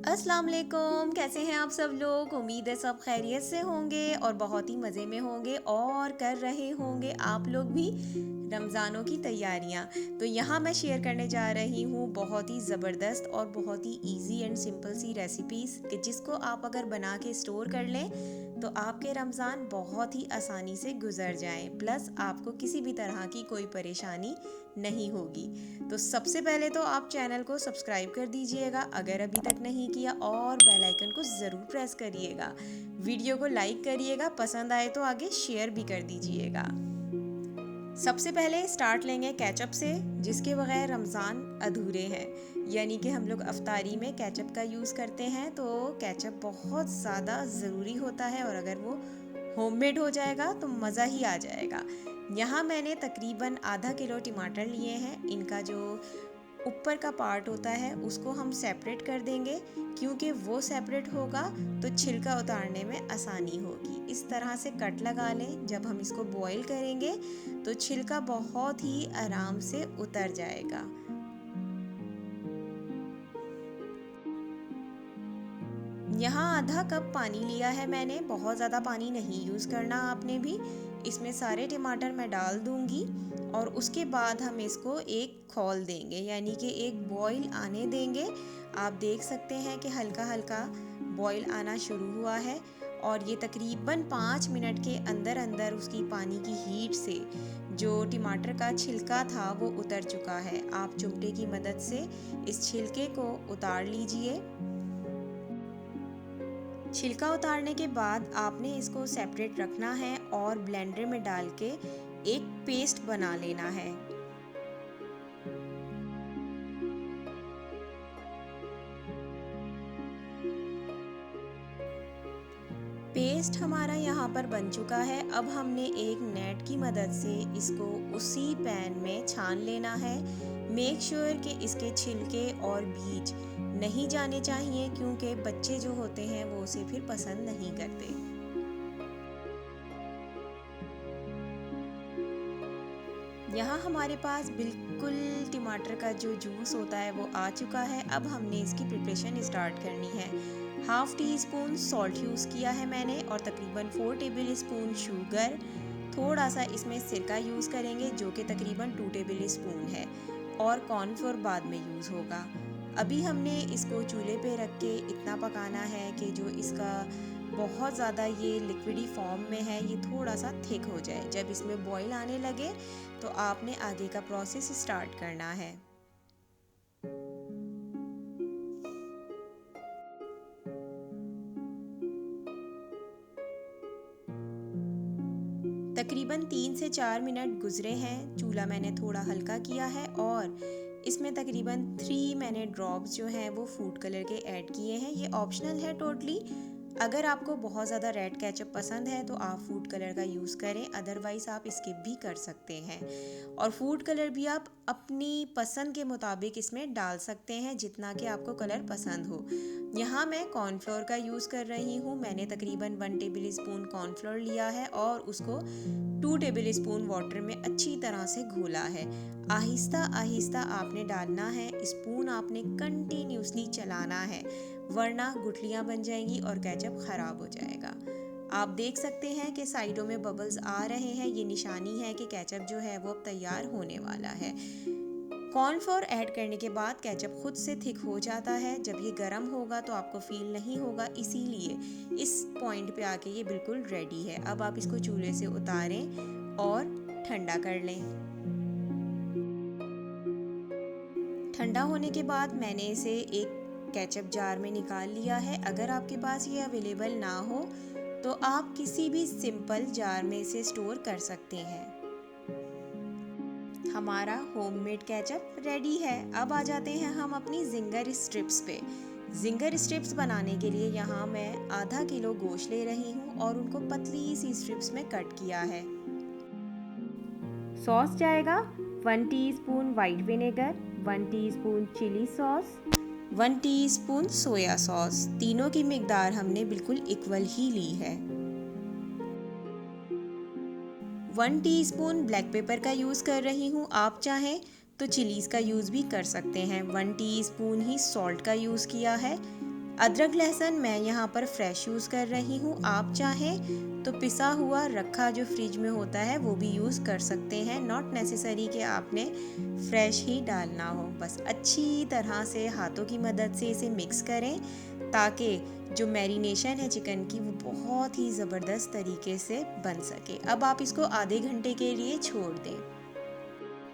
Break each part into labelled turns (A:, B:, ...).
A: अस्सलाम वालेकुम, कैसे हैं आप सब लोग। उम्मीद है सब खैरियत से होंगे और बहुत ही मज़े में होंगे और कर रहे होंगे आप लोग भी रमज़ानों की तैयारियां। तो यहाँ मैं शेयर करने जा रही हूँ बहुत ही ज़बरदस्त और बहुत ही इजी एंड सिंपल सी रेसिपीज़ कि जिसको आप अगर बना के स्टोर कर लें तो आपके रमज़ान बहुत ही आसानी से गुजर जाएं, प्लस आपको किसी भी तरह की कोई परेशानी नहीं होगी। तो सबसे पहले तो आप चैनल को सब्सक्राइब कर दीजिएगा अगर अभी तक नहीं किया, और बेल आइकन को ज़रूर प्रेस करिएगा। वीडियो को लाइक करिएगा, पसंद आए तो आगे शेयर भी कर दीजिएगा। सबसे पहले स्टार्ट लेंगे केचप से, जिसके बगैर रमज़ान अधूरे हैं। यानी कि हम लोग अफ्तारी में केचप का यूज़ करते हैं, तो केचप बहुत ज़्यादा ज़रूरी होता है और अगर वो होममेड हो जाएगा तो मज़ा ही आ जाएगा। यहाँ मैंने तकरीबन आधा किलो टमाटर लिए हैं। इनका जो ऊपर का पार्ट होता है उसको हम सेपरेट कर देंगे, क्योंकि वो सेपरेट होगा तो छिलका उतारने में आसानी होगी। इस तरह से कट लगा लें। जब हम इसको बॉईल करेंगे तो छिलका बहुत ही आराम से उतर जाएगा। यहाँ आधा कप पानी लिया है मैंने, बहुत ज़्यादा पानी नहीं यूज़ करना आपने भी। इसमें सारे टमाटर मैं डाल दूँगी और उसके बाद हम इसको एक खौल देंगे, यानी कि एक बॉईल आने देंगे। आप देख सकते हैं कि हल्का हल्का बॉईल आना शुरू हुआ है और ये तकरीबन 5 मिनट के अंदर अंदर उसकी पानी की हीट से जो टमाटर का छिलका था वो उतर चुका है। आप चिमटे की मदद से इस छिलके को उतार लीजिए। छिलका उतारने के बाद आपने इसको सेपरेट रखना है और ब्लेंडर में डाल के एक पेस्ट बना लेना है। पेस्ट हमारा यहाँ पर बन चुका है। अब हमने एक नेट की मदद से इसको उसी पैन में छान लेना है। मेक श्योर कि इसके छिलके और बीज नहीं जाने चाहिए, क्योंकि बच्चे जो होते हैं वो उसे फिर पसंद नहीं करते। यहाँ हमारे पास बिल्कुल टमाटर का जो जूस होता है वो आ चुका है। अब हमने इसकी प्रिपरेशन स्टार्ट करनी है। Half tea spoon salt use किया है मैंने और तकरीबन 4 टेबल स्पून शुगर। थोड़ा सा इसमें सिरका यूज़ करेंगे जो कि तकरीबन 2 टेबल स्पून है, और कॉर्नफ्लोर बाद में यूज़ होगा। अभी हमने इसको चूल्हे पे रख के इतना पकाना है कि जो इसका बहुत ज़्यादा ये लिक्विडी फॉर्म में है ये थोड़ा सा थिक हो जाए। जब इसमें बॉईल आने लगे तो आपने आगे का प्रोसेस स्टार्ट करना है। तकरीबन 3 से 4 मिनट गुजरे हैं। चूल्हा मैंने थोड़ा हल्का किया है और इसमें तकरीबन 3 मैंने ड्रॉप्स जो हैं वो फूड कलर के ऐड किए हैं। ये ऑप्शनल है टोटली। अगर आपको बहुत ज़्यादा रेड केचप पसंद है तो आप फूड कलर का यूज़ करें, अदरवाइज़ आप स्किप भी कर सकते हैं। और फूड कलर भी आप अपनी पसंद के मुताबिक इसमें डाल सकते हैं, जितना कि आपको कलर पसंद हो। यहाँ मैं कॉर्नफ्लोर का यूज़ कर रही हूँ। मैंने तकरीबन 1 टेबल स्पून कॉर्नफ्लोर लिया है और उसको 2 टेबल स्पून वाटर में अच्छी तरह से घोला है। आहिस्ता आहिस्ता आपने डालना है, स्पून आपने कंटिन्यूसली चलाना है, वरना गुठलियाँ बन जाएंगी और केचप ख़राब हो जाएगा। आप देख सकते हैं कि साइडों में बबल्स आ रहे हैं, ये निशानी है कि केचप जो है वो अब तैयार होने वाला है। कॉर्नफ्लोर ऐड करने के बाद केचप खुद से थिक हो जाता है। जब ये गर्म होगा तो आपको फील नहीं होगा, इसीलिए इस पॉइंट पे आके ये बिल्कुल रेडी है। अब आप इसको चूल्हे से उतारें और ठंडा कर लें। ठंडा होने के बाद मैंने इसे एक केचप जार में निकाल लिया है। अगर आपके पास ये अवेलेबल ना हो तो आप किसी भी सिंपल जार में इसे स्टोर कर सकते हैं। हमारा होममेड केचप रेडी है। अब आ जाते हैं हम अपनी जिंगर स्ट्रिप्स पे। जिंगर स्ट्रिप्स बनाने के लिए यहाँ मैं आधा किलो गोश्त ले रही हूँ और उनको पतली सी स्ट्रिप्स में कट किया है। सॉस जाएगा 1 teaspoon white vinegar, 1 teaspoon chilli sauce, 1 teaspoon soya sauce. तीनों की मिकदार हमने बिल्कुल इक्वल ही ली है। 1 टीस्पून ब्लैक पेपर का यूज़ कर रही हूँ। आप चाहें तो चिलीज़ का यूज़ भी कर सकते हैं। 1 टीस्पून ही सॉल्ट का यूज़ किया है। अदरक लहसुन मैं यहाँ पर फ्रेश यूज़ कर रही हूँ। आप चाहें तो पिसा हुआ रखा जो फ्रिज में होता है वो भी यूज़ कर सकते हैं। नॉट नेसेसरी कि आपने फ्रेश ही डालना हो। बस अच्छी तरह से हाथों की मदद से इसे मिक्स करें ताकि जो मैरिनेशन है चिकन की वो बहुत ही ज़बरदस्त तरीके से बन सके। अब आप इसको आधे घंटे के लिए छोड़ दें।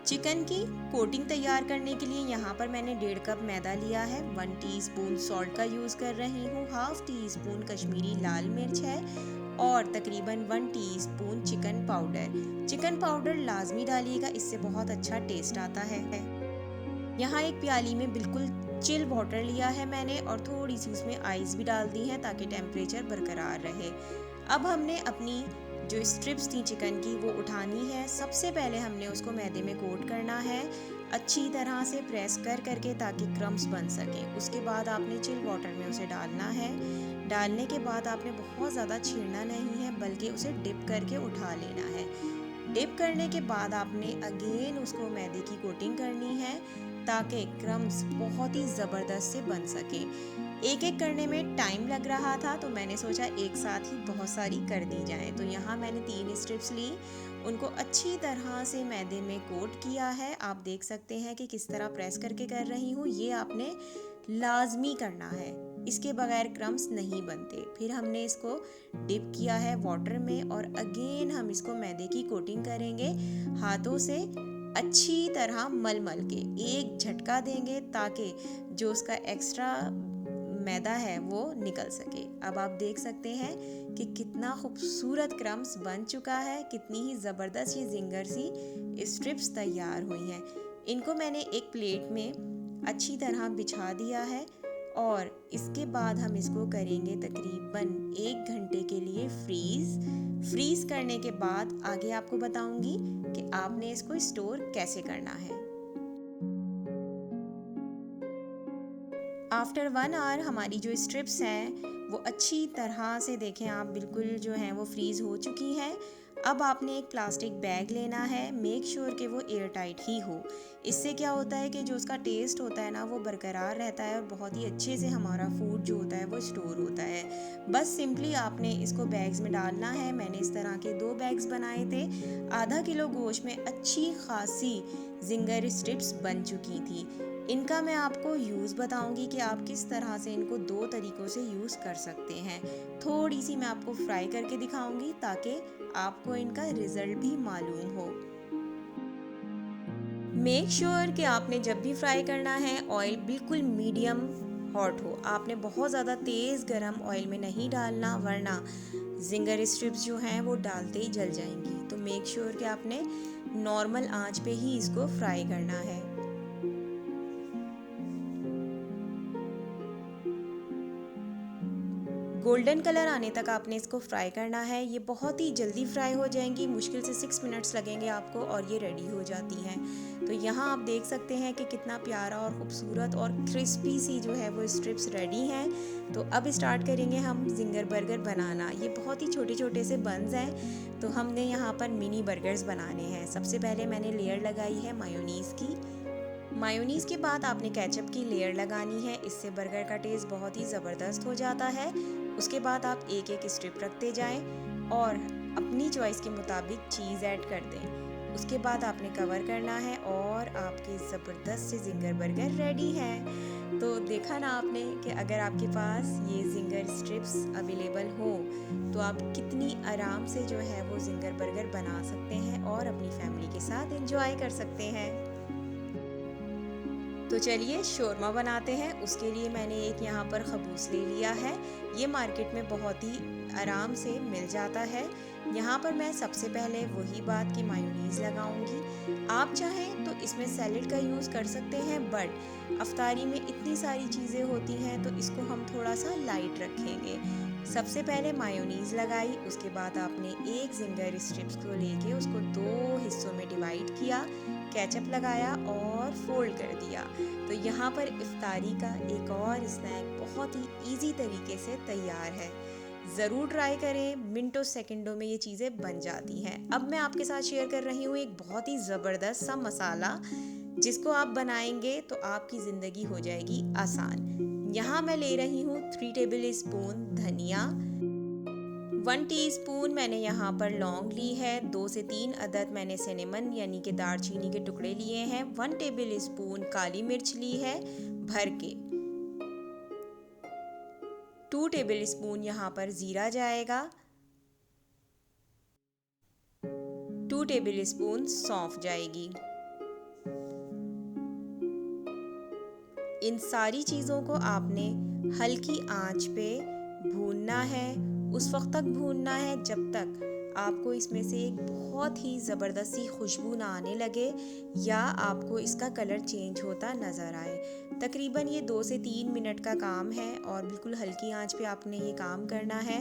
A: चिकन की कोटिंग तैयार करने के लिए यहाँ पर मैंने 1.5 कप मैदा लिया है। 1 टीस्पून सॉल्ट का यूज़ कर रही हूँ। 1/2 टीस्पून कश्मीरी लाल मिर्च है और तकरीबन 1 teaspoon chicken powder. Chicken powder लाजमी डालिएगा, इससे बहुत अच्छा टेस्ट आता है। यहाँ एक प्याली में बिल्कुल चिल वाटर लिया है मैंने और थोड़ी सी उसमें आइस भी डाल दी है ताकि टेम्परेचर बरकरार रहे। अब हमने अपनी जो स्ट्रिप्स थी चिकन की वो उठानी है। सबसे पहले हमने उसको मैदे में कोट करना है अच्छी तरह से प्रेस कर करके ताकि क्रम्स बन सकें। उसके बाद आपने चिल वाटर में उसे डालना है। डालने के बाद आपने बहुत ज़्यादा छीड़ना नहीं है बल्कि उसे डिप करके उठा लेना है। डिप करने के बाद आपने अगेन उसको मैदे की कोटिंग करनी है ताकि क्रम्स बहुत ही ज़बरदस्त से बन सकें। एक एक करने में टाइम लग रहा था तो मैंने सोचा एक साथ ही बहुत सारी कर दी जाए। तो यहाँ मैंने 3 स्ट्रिप्स ली, उनको अच्छी तरह से मैदे में कोट किया है। आप देख सकते हैं कि किस तरह प्रेस करके कर रही हूँ। ये आपने लाजमी करना है, इसके बगैर क्रम्स नहीं बनते। फिर हमने इसको डिप किया है वाटर में और अगेन हम इसको मैदे की कोटिंग करेंगे। हाथों से अच्छी तरह मल मल के एक झटका देंगे ताकि जो उसका एक्स्ट्रा मैदा है वो निकल सके। अब आप देख सकते हैं कि कितना खूबसूरत क्रम्स बन चुका है, कितनी ही ज़बरदस्त ये जिंगर सी स्ट्रिप्स तैयार हुई हैं। इनको मैंने एक प्लेट में अच्छी तरह बिछा दिया है और इसके बाद हम इसको करेंगे तकरीबन 1 घंटे के लिए फ्रीज़ करने के बाद आगे आपको बताऊंगी कि आपने इसको स्टोर कैसे करना है। आफ्टर 1 आवर हमारी जो स्ट्रिप्स हैं वो अच्छी तरह से देखें आप बिल्कुल जो हैं वो फ्रीज़ हो चुकी हैं। अब आपने एक प्लास्टिक बैग लेना है, मेक श्योर कि वो एयर टाइट ही हो। इससे क्या होता है कि जो उसका टेस्ट होता है ना वो बरकरार रहता है और बहुत ही अच्छे से हमारा फूड जो होता है वो स्टोर होता है। बस सिंपली आपने इसको बैग्स में डालना है। मैंने इस तरह के 2 बैग्स बनाए थे। आधा किलो गोश्त में अच्छी खासी जिंगर स्ट्रिप्स बन चुकी थी। इनका मैं आपको यूज़ बताऊंगी कि आप किस तरह से इनको 2 तरीक़ों से यूज़ कर सकते हैं। थोड़ी सी मैं आपको फ्राई करके दिखाऊंगी ताकि आपको इनका रिज़ल्ट भी मालूम हो। मेक श्योर कि आपने जब भी फ्राई करना है ऑयल बिल्कुल मीडियम हॉट हो। आपने बहुत ज़्यादा तेज़ गरम ऑयल में नहीं डालना वरना जिंगर स्ट्रिप्स जो हैं वो डालते ही जल जाएंगी। तो मेक श्योर कि आपने नॉर्मल आंच पे ही इसको फ्राई करना है। गोल्डन कलर आने तक आपने इसको फ्राई करना है। ये बहुत ही जल्दी फ्राई हो जाएंगी, मुश्किल से 6 मिनट्स लगेंगे आपको और ये रेडी हो जाती हैं। तो यहाँ आप देख सकते हैं कि कितना प्यारा और ख़ूबसूरत और क्रिस्पी सी जो है वो स्ट्रिप्स रेडी हैं। तो अब स्टार्ट करेंगे हम जिंगर बर्गर बनाना। ये बहुत ही छोटे छोटे से बन्स हैं तो हमने यहाँ पर मिनी बर्गर्स बनाने हैं। सबसे पहले मैंने लेयर लगाई है मायोनीज़ की। मायोनीज़ के बाद आपने केचप की लेयर लगानी है, इससे बर्गर का टेस्ट बहुत ही ज़बरदस्त हो जाता है। उसके बाद आप एक एक स्ट्रिप रखते जाएं और अपनी चॉइस के मुताबिक चीज़ ऐड कर दें। उसके बाद आपने कवर करना है और आपके ज़बरदस्त से जिंगर बर्गर रेडी है। तो देखा ना आपने कि अगर आपके पास ये जिंगर स्ट्रिप्स अवेलेबल हो तो आप कितनी आराम से जो है वो जिंगर बर्गर बना सकते हैं और अपनी फैमिली के साथ एंजॉय कर सकते हैं। तो चलिए शोरमा बनाते हैं। उसके लिए मैंने एक यहाँ पर खबूस ले लिया है। ये मार्केट में बहुत ही आराम से मिल जाता है। यहाँ पर मैं सबसे पहले वही बात की मायोनीज़ लगाऊंगी। आप चाहें तो इसमें सैलेड का यूज़ कर सकते हैं बट अफ्तारी में इतनी सारी चीज़ें होती हैं तो इसको हम थोड़ा सा लाइट रखेंगे। सबसे पहले मायोनीज़ लगाई, उसके बाद आपने एक जिंगर स्ट्रिप्स को लेके उसको 2 हिस्सों में डिवाइड किया, केचप लगाया और फोल्ड कर दिया। तो यहाँ पर इफ्तारी का एक और स्नैक बहुत ही इजी तरीके से तैयार है। ज़रूर ट्राई करें, मिनटों सेकंडों में ये चीज़ें बन जाती हैं। अब मैं आपके साथ शेयर कर रही हूँ एक बहुत ही ज़बरदस्त सा मसाला जिसको आप बनाएंगे तो आपकी ज़िंदगी हो जाएगी आसान। यहाँ मैं ले रही हूँ 3 टेबल स्पून धनिया, 1 टीस्पून मैंने यहाँ पर लौंग ली है, 2 से 3 अदद मैंने सिनेमन यानी कि दालचीनी के टुकड़े लिए हैं, 1 टेबल स्पून काली मिर्च ली है भर के, 2 टेबल स्पून यहाँ पर जीरा जाएगा, 2 टेबल स्पून सौंफ जाएगी। इन सारी चीज़ों को आपने हल्की आंच पे भूनना है, उस वक्त तक भूनना है जब तक आपको इसमें से एक बहुत ही ज़बरदस्त सी खुशबू ना आने लगे या आपको इसका कलर चेंज होता नज़र आए। तकरीबन ये 2 से 3 मिनट का काम है और बिल्कुल हल्की आंच पे आपने ये काम करना है।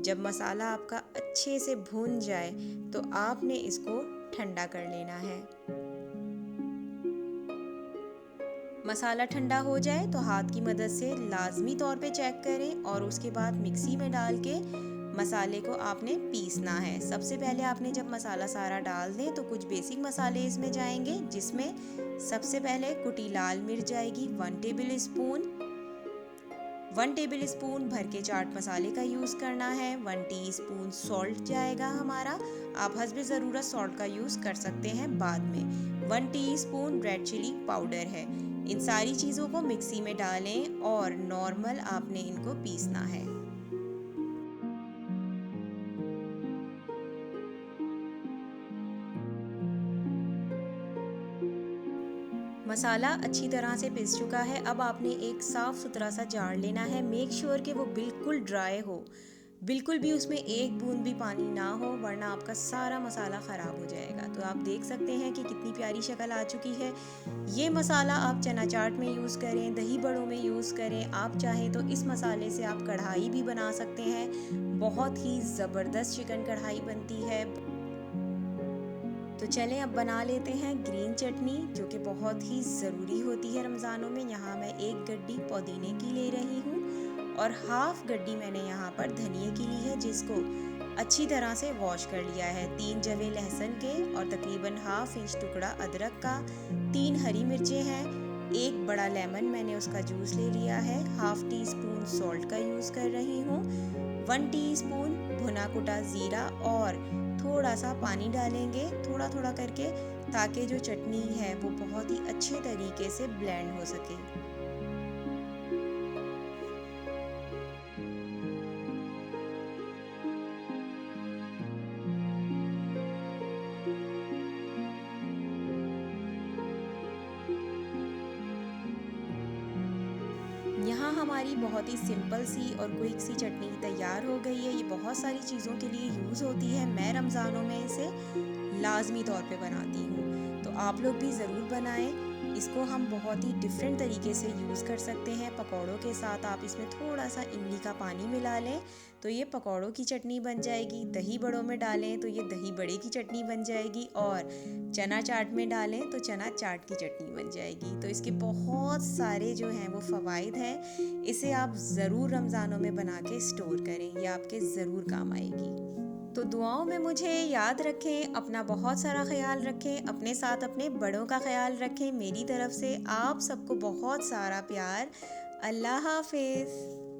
A: जब मसाला आपका अच्छे से भून जाए तो आपने इसको ठंडा कर लेना है। मसाला ठंडा हो जाए तो हाथ की मदद से लाजमी तौर पे चेक करें और उसके बाद मिक्सी में डाल के मसाले को आपने पीसना है। सबसे पहले आपने जब मसाला सारा डाल दें तो कुछ बेसिक मसाले इसमें जाएंगे, जिसमें सबसे पहले कुटी लाल मिर्च जाएगी 1 टेबल स्पून, 1 टेबल स्पून भर के चाट मसाले का यूज़ करना है, 1 टीस्पून सॉल्ट जाएगा हमारा, आप हस्बे ज़रूरत सॉल्ट का यूज़ कर सकते हैं बाद में, 1 टीस्पून रेड चिली पाउडर है। इन सारी चीज़ों को मिक्सी में डालें और नॉर्मल आपने इनको पीसना है। मसाला अच्छी तरह से पिस चुका है। अब आपने एक साफ़ सुथरा सा जार लेना है। मेक श्योर कि वो बिल्कुल ड्राई हो, बिल्कुल भी उसमें एक बूंद भी पानी ना हो, वरना आपका सारा मसाला ख़राब हो जाएगा। तो आप देख सकते हैं कि कितनी प्यारी शक्ल आ चुकी है। ये मसाला आप चना चाट में यूज़ करें, दही बड़ों में यूज़ करें, आप चाहें तो इस मसाले से आप कढ़ाई भी बना सकते हैं। बहुत ही ज़बरदस्त चिकन कढ़ाई बनती है। तो चलें अब बना लेते हैं ग्रीन चटनी, जो कि बहुत ही ज़रूरी होती है रमज़ानों में। यहाँ मैं 1 गड्डी पुदीने की ले रही हूँ और हाफ गड्डी मैंने यहाँ पर धनिए की ली है, जिसको अच्छी तरह से वॉश कर लिया है। 3 जवे लहसुन के और तकरीबन ½ इंच टुकड़ा अदरक का, 3 हरी मिर्चें हैं, 1 बड़ा लेमन मैंने उसका जूस ले लिया है, ½ टीस्पून सॉल्ट का यूज़ कर रही हूँ, 1 टीस्पून भुना कुटा ज़ीरा और थोड़ा सा पानी डालेंगे थोड़ा थोड़ा करके, ताकि जो चटनी है वो बहुत ही अच्छे तरीके से ब्लेंड हो सके। यहाँ हमारी बहुत ही सिंपल सी और क्विक सी चटनी तैयार हो गई है। ये बहुत सारी चीज़ों के लिए यूज़ होती है। मैं रमज़ानों में इसे लाजमी तौर पे बनाती हूँ, तो आप लोग भी ज़रूर बनाएं। इसको हम बहुत ही डिफरेंट तरीके से यूज़ कर सकते हैं। पकौड़ों के साथ आप इसमें थोड़ा सा इमली का पानी मिला लें तो ये पकौड़ों की चटनी बन जाएगी। दही बड़ों में डालें तो ये दही बड़े की चटनी बन जाएगी और चना चाट में डालें तो चना चाट की चटनी बन जाएगी। तो इसके बहुत सारे जो हैं वो फ़वाइद हैं। इसे आप ज़रूर रमज़ानों में बना के स्टोर करें, ये आपके ज़रूर काम आएगी। तो दुआओं में मुझे याद रखें, अपना बहुत सारा ख्याल रखें, अपने साथ अपने बड़ों का ख्याल रखें। मेरी तरफ से आप सबको बहुत सारा प्यार। अल्लाह हाफ़िज़।